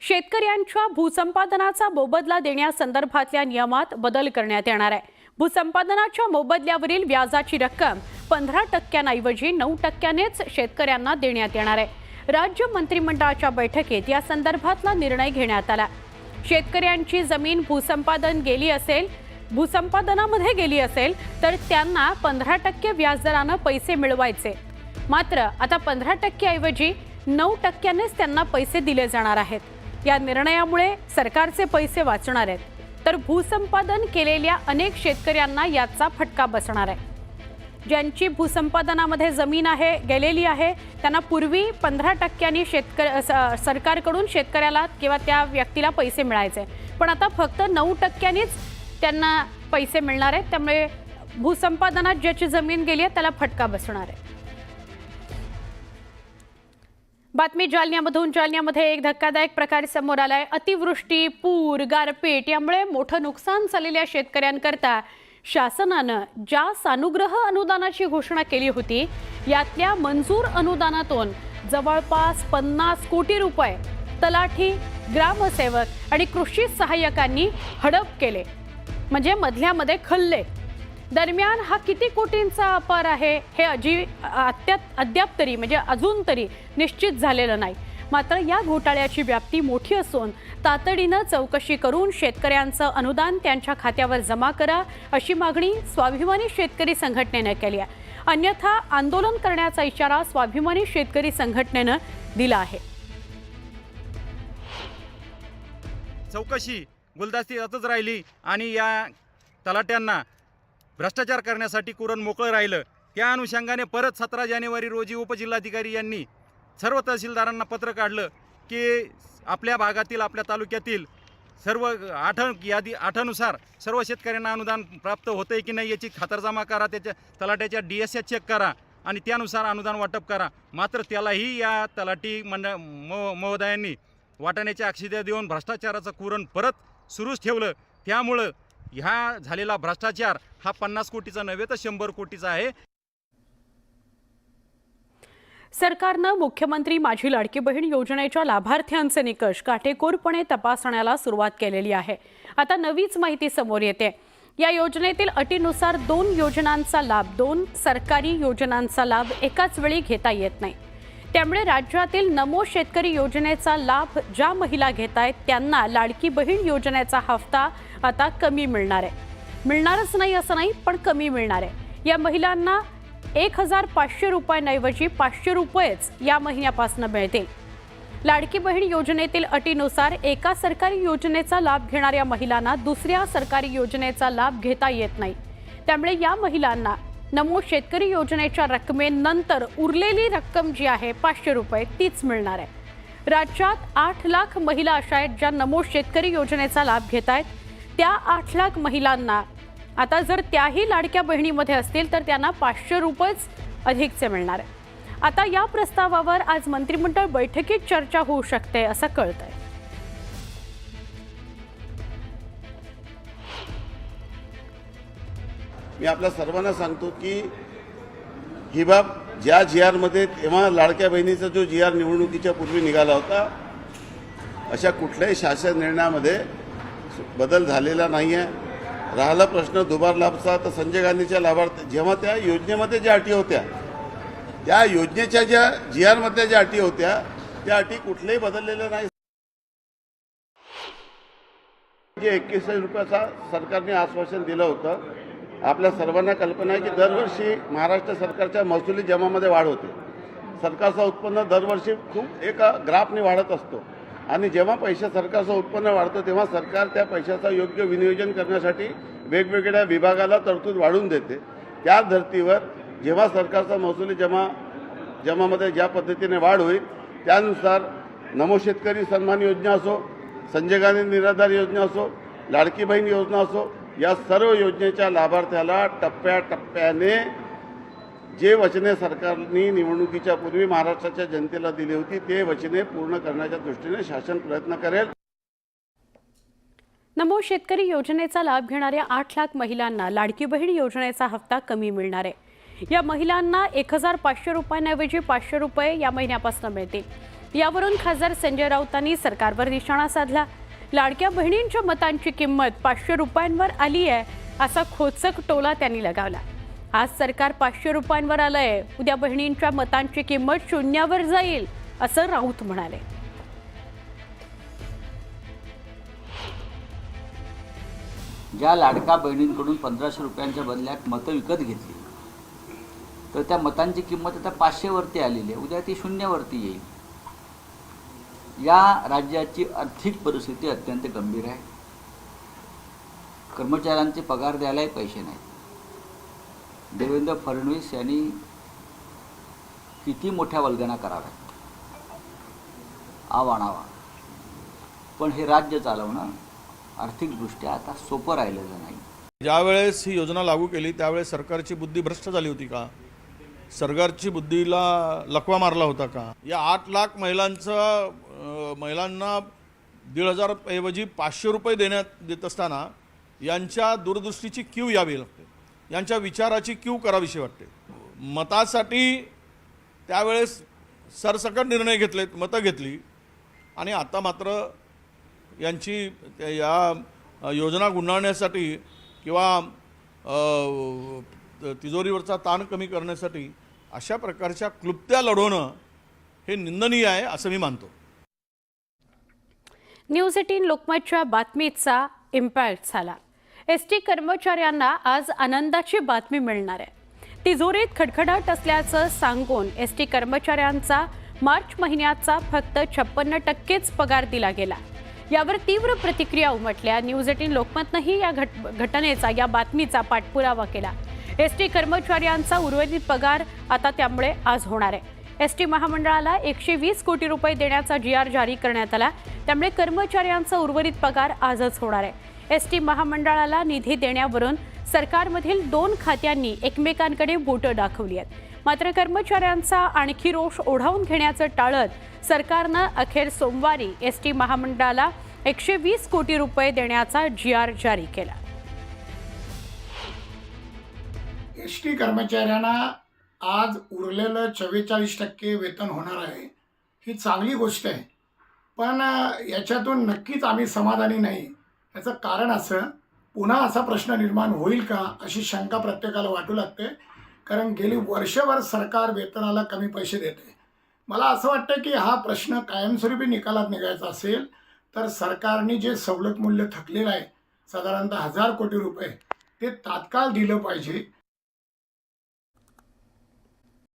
शेतकऱ्यांच्या भूसंपादनाचा मोबदला देण्यासंदर्भातल्या नियमात बदल करण्यात येणार आहे। भूसंपादनाच्या मोबदल्यावरील व्याजाची रक्कम 15% 9%नेच शेतकऱ्यांना देण्यात येणार आहे। राज्य मंत्रिमंडळाच्या बैठकीत या संदर्भातला निर्णय घेण्यात आला। शेतकऱ्यांची जमीन भूसंपादनामध्ये गेली असेल तर त्यांना 15% व्याजदराने पैसे मिळवायचे। मात्र आता 15% ऐवजी 9%नेच त्यांना पैसे दिले जाणार आहेत। या निर्णयामुळे सरकारचे पैसे वाचणार आहेत, तर भूसंपादन केलेल्या अनेक शेतकऱ्यांना याचा फटका बसणार आहे। ज्यांची भूसंपादनामध्ये जमीन गेलेली आहे त्यांना पूर्वी 15%नी सरकारकडून शेतकऱ्याला किंवा त्या व्यक्तीला पैसे मिळायचे, पण आता फक्त 9%नीच त्यांना पैसे मिळणार आहेत। त्यामुळे भूसंपादनात ज्याची जमीन गेली आहे त्याला फटका बसणार आहे। बातमी जालन्यामध्ये एक धक्कादायक प्रकार समोर आलाय। अतिवृष्टी, पूर, गारपीट यामुळे मोठं नुकसान झालेल्या शेतकऱ्यांकरता शासनानं ज्या सानुग्रह अनुदानाची घोषणा केली होती यातल्या मंजूर अनुदानातून जवळपास 50 कोटी रुपये तलाठी, ग्रामसेवक आणि कृषी सहाय्यकांनी हडप केले, म्हणजे मधल्यामध्ये खल्ले। दरम्यान हा किती कोटींचा अपार आहे हे अद्याप तरी म्हणजे अजून तरी निश्चित झालेलं नाही। मात्र या घोटाळ्याची व्याप्ती मोठी असून तातडीनं चौकशी करून शेतकऱ्यांचं अनुदान त्यांच्या खात्यावर जमा करा अशी मागणी स्वाभिमानी शेतकरी संघटनेने केली आहे। अन्यथा आंदोलन करण्याचा इशारा स्वाभिमानी शेतकरी संघटनेने दिला आहे। चौकशी गुलदस्त्यातच राहिली आणि या तलाट्यांना भ्रष्टाचार करण्यासाठी कुरण मोकळं राहिलं। त्या अनुषंगाने परत 17 जानेवारी रोजी उपजिल्हाधिकारी यांनी सर्व तहसीलदारांना पत्र काढलं की आपल्या भागातील, आपल्या तालुक्यातील सर्व 8नुसार सर्व शेतकऱ्यांना अनुदान प्राप्त होतंय की नाही याची खातरजमा करा, त्याच्या तलाट्याच्या DSS चेक करा आणि त्यानुसार अनुदान वाटप करा। मात्र त्यालाही या तलाठी महोदयांनी वाटाण्याच्या अक्षिद्या देऊन भ्रष्टाचाराचं कुरण परत सुरूच ठेवलं। त्यामुळं ह्या झालेला भ्रष्टाचार हा 50 कोटीचा नव्हे तर 100 कोटीचा आहे। सरकारनं मुख्यमंत्री माझी लाडकी बहीण योजनेच्या लाभार्थ्यांचे निकष काटेकोरपणे तपासण्याला सुरुवात केलेली आहे। आता नवीच माहिती समोर येते। या योजनेतील अटीनुसार 2 सरकारी योजनांचा लाभ एकाच वेळी घेता येत नाही। त्यामुळे राज्यातील नमो शेतकरी योजनेचा लाभ ज्या महिला घेत आहेत त्यांना लाडकी बहीण योजनेचा हप्ता आता कमी मिळणार आहे। मिळणारच नाही असं नाही, पण कमी मिळणार आहे। या महिलांना 1500 रुपयांऐवजी 500 रुपयेच या महिन्यापासून मिळतील। लाडकी बहीण योजनेतील अटीनुसार एका सरकारी योजनेचा लाभ घेणाऱ्या महिलांना दुसऱ्या सरकारी योजनेचा लाभ घेता येत नाही। त्यामुळे या महिलांना नमो शेतकरी योजनेच्या रकमेनंतर उरलेली रक्कम जी आहे 500 रुपये तीच मिळणार आहे। राज्यात 8 लाख महिला अशा आहेत ज्या नमो शेतकरी योजनेचा लाभ घेत आहेत। त्या 8 लाख महिलांना आता जर त्याही लाडक्या बहिणीमध्ये असतील तर त्यांना 500 रुपयेच अधिकचे मिळणार आहे। आता या प्रस्तावावर आज मंत्रिमंडळ बैठकीत चर्चा होऊ शकते असं कळतंय। मी आपल्या सर्वांना सांगतो की ही बाब ज्या GR मध्ये तेव्हा लाडक्या बहिणीचा जो GR निवडणुकीच्या पूर्वी निघाला होता, अशा कुठल्याही शासन निर्णयामध्ये बदल झालेला नाही आहे। राहिला प्रश्न दुबार लाभचा, तर संजय गांधीच्या लाभार्थ जेव्हा त्या योजनेमध्ये ज्या अटी होत्या, त्या योजनेच्या ज्या GR मध्ये ज्या अटी होत्या त्या अटी कुठलेही बदललेल्या नाही। जे 2100 रुपयाचा सरकारने आश्वासन दिलं होतं, आपल्या सर्वांना कल्पना आहे की दरवर्षी महाराष्ट्र सरकारच्या महसुली जमामध्ये वाढ होते। सरकारचं उत्पन्न दरवर्षी खूप एका ग्राफने वाढत असतो आणि जेव्हा सरकारचं उत्पन्न वाढतं तेव्हा सरकार त्या पैशाचं योग्य विनियोजन करण्यासाठी वेगवेगळ्या विभागाला तरतूद वाढवून देते। त्या धर्तीवर जेव्हा सरकारचा महसुली जमामध्ये ज्या पद्धतीने वाढ होईल त्यानुसार नमो शेतकरी सन्मान योजना असो, संजय गांधी निराधार योजना असो, लाडकी बहीण योजना असो, या सर्व योजनेच्या लाभार्थ्याला टप्प्याटप्प्याने जे वचने सरकारने निवडणुकीच्या पूर्वी महाराष्ट्राच्या जनतेला दिली होती ते वचने पूर्ण करण्याच्या दृष्टीने शासन प्रयत्न करेल। नमो शेतकरी योजनेचा लाभ घेणाऱ्या 8 लाख महिलांना लाडकी बहीण योजनेचा हप्ता कमी मिळणार आहे। या महिलांना 1500 रुपयांऐवजी 500 रुपये या महिन्यापासून मिळतील। यावरून खासदार संजय राऊतांनी सरकारवर निशाणा साधला. लाडक्या बहिणींच्या मतांची किंमत 500 रुपयांवर आली आहे असा खोचक टोला त्यांनी लगावला. आज सरकार 500 रुपयांवर आलंय, उद्या बहिणींच्या मतांची किंमत शून्यावर जाईल असं राऊत म्हणाले. ज्या लाडका बहिणींकडून 1500 रुपयांच्या बदल्यात मतं विकत घेतली, तर त्या मतांची किंमत आता 500 वरती आलेली आहे, उद्या ती शून्यावरती येईल. या राज्याची आर्थिक परिस्थिती अत्यंत गंभीर आहे. कर्मचाऱ्यांचे पगार द्यायलाही पैसे नाहीत. देवेंद्र फडणवीस यांनी किती मोठ्या वल्गना कराव्यात, आवाणावा, पण हे राज्य चालवणं आर्थिकदृष्ट्या आता सोपं राहिलेलं नाही. ज्यावेळेस ही योजना लागू केली त्यावेळेस सरकारची बुद्धी भ्रष्ट झाली होती का? सरकारची बुद्धीला लकवा मारला होता का? या 8 लाख महिलांना 1,500 ऐवजी 500 रुपये देत असताना यांच्या दूरदृष्टीची कीव यावी लागते, यांच्या विचाराची कीव करावीशी वाटते. मतासाठी त्यावेळेस सरसकट निर्णय घेतलेत, मतं घेतली, आणि आता मात्र यांची या योजना गुंडाळण्यासाठी किंवा तिजोरीवरचा ताण कमी करण्यासाठी अशा प्रकारच्या क्लुप्त्या लढवणं हे निंदनीय आहे असं मी मानतो. न्यूज 18 लोकमतच्या बातमीचा इम्पॅक्ट झाला. एसटी कर्मचाऱ्यांना आज आनंदाची बातमी मिळणार आहे. तिजोरीत खडखडाट असल्याचं सांगून एसटी कर्मचाऱ्यांचा मार्च महिन्याचा फक्त 56% पगार दिला गेला. यावर तीव्र प्रतिक्रिया उमटल्या. न्यूज 18 लोकमतनंही या घटनेचा, या बातमीचा पाठपुरावा केला. एसटी कर्मचाऱ्यांचा उर्वरित पगार आता त्यामुळे आज होणार आहे. एसटी महामंडळाला 120 कोटी रुपये देण्याचा GR जारी करण्यात आला, त्यामुळे कर्मचाऱ्यांचा उर्वरित पगार आजच होणार आहे. एसटी महामंडळाला निधी देण्यावरून सरकारमधील 2 खात्यांनी एकमेकांकडे बोटं दाखवली आहेत. मात्र कर्मचाऱ्यांचा आणखी रोष ओढावून घेण्याचं टाळत सरकारनं अखेर सोमवारी एसटी महामंडळाला 120 कोटी रुपये देण्याचा GR जारी केला. एसटी कर्मचाऱ्यांना आज उरलेलं 44% वेतन होणार आहे, ही चांगली गोष्ट आहे. पण याच्यातून नक्कीच आम्ही समाधानी नाही. याचं कारण असं, पुन्हा असा प्रश्न निर्माण होईल का अशी शंका प्रत्येकाला वाटू लागते. कारण गेली वर्षभर सरकार वेतनाला कमी पैसे देते. मला असं वाटतं की हा प्रश्न कायमस्वरूपी निकालात निघायचा असेल तर सरकारने जे सवलत मूल्य थकलेलं आहे, साधारणतः 1000 कोटी रुपये, ते तात्काळ दिलं पाहिजे.